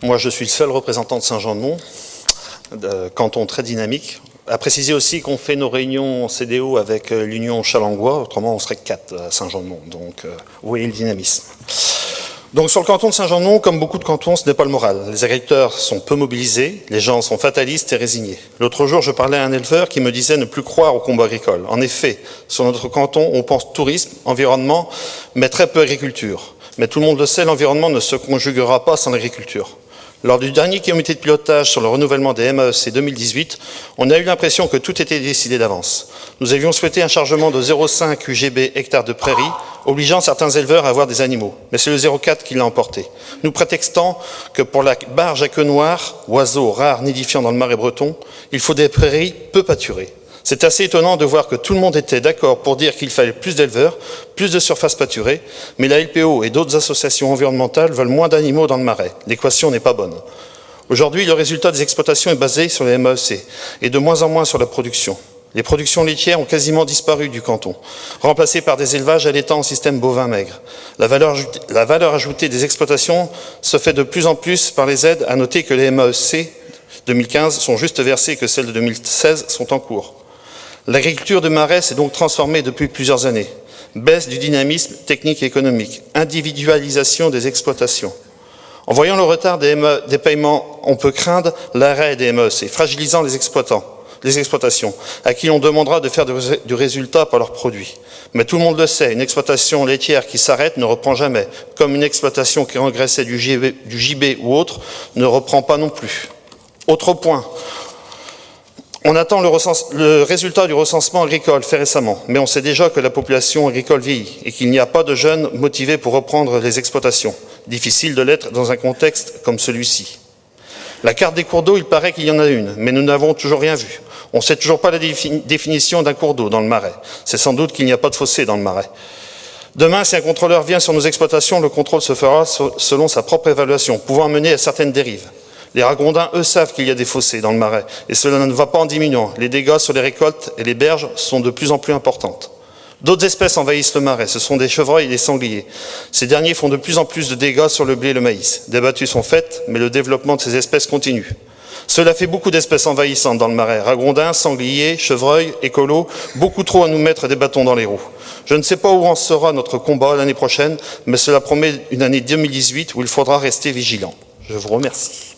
Moi, je suis le seul représentant de Saint-Jean-de-Mont, canton très dynamique. À préciser aussi qu'on fait nos réunions en CDO avec l'Union Chalangois, autrement on serait 4 à Saint-Jean-de-Mont, donc vous voyez le dynamisme. Donc sur le canton de Saint-Jean-de-Mont, comme beaucoup de cantons, ce n'est pas le moral. Les agriculteurs sont peu mobilisés, les gens sont fatalistes et résignés. L'autre jour, je parlais à un éleveur qui me disait ne plus croire au combat agricole. En effet, sur notre canton, on pense tourisme, environnement, mais très peu agriculture. Mais tout le monde le sait, l'environnement ne se conjuguera pas sans l'agriculture. Lors du dernier comité de pilotage sur le renouvellement des MAEC 2018, on a eu l'impression que tout était décidé d'avance. Nous avions souhaité un chargement de 0,5 UGB hectares de prairies, obligeant certains éleveurs à avoir des animaux. Mais c'est le 0,4 qui l'a emporté. Nous prétextant que pour la barge à queue noire, oiseau rare nidifiant dans le Marais breton, il faut des prairies peu pâturées. C'est assez étonnant de voir que tout le monde était d'accord pour dire qu'il fallait plus d'éleveurs, plus de surfaces pâturées, mais la LPO et d'autres associations environnementales veulent moins d'animaux dans le Marais. L'équation n'est pas bonne. Aujourd'hui, le résultat des exploitations est basé sur les MAEC et de moins en moins sur la production. Les productions laitières ont quasiment disparu du canton, remplacées par des élevages allaitant en système bovin maigre. La valeur ajoutée des exploitations se fait de plus en plus par les aides, à noter que les MAEC 2015 sont juste versées et que celles de 2016 sont en cours. L'agriculture de marais s'est donc transformée depuis plusieurs années. Baisse du dynamisme technique et économique, individualisation des exploitations. En voyant le retard des paiements, on peut craindre l'arrêt des MAEC, fragilisant les exploitations, à qui on demandera de faire du résultat par leurs produits. Mais tout le monde le sait, une exploitation laitière qui s'arrête ne reprend jamais, comme une exploitation qui engraissait du gibet ou autre ne reprend pas non plus. Autre point. On attend le résultat du recensement agricole fait récemment, mais on sait déjà que la population agricole vieillit et qu'il n'y a pas de jeunes motivés pour reprendre les exploitations. Difficile de l'être dans un contexte comme celui-ci. La carte des cours d'eau, il paraît qu'il y en a une, mais nous n'avons toujours rien vu. On ne sait toujours pas la définition d'un cours d'eau dans le Marais. C'est sans doute qu'il n'y a pas de fossé dans le Marais. Demain, si un contrôleur vient sur nos exploitations, le contrôle se fera selon sa propre évaluation, pouvant mener à certaines dérives. Les ragondins, eux, savent qu'il y a des fossés dans le Marais, et cela ne va pas en diminuant. Les dégâts sur les récoltes et les berges sont de plus en plus importantes. D'autres espèces envahissent le Marais, ce sont des chevreuils et des sangliers. Ces derniers font de plus en plus de dégâts sur le blé et le maïs. Des battues sont faites, mais le développement de ces espèces continue. Cela fait beaucoup d'espèces envahissantes dans le Marais. Ragondins, sangliers, chevreuils, écolos, beaucoup trop à nous mettre des bâtons dans les roues. Je ne sais pas où en sera notre combat l'année prochaine, mais cela promet une année 2018 où il faudra rester vigilant. Je vous remercie.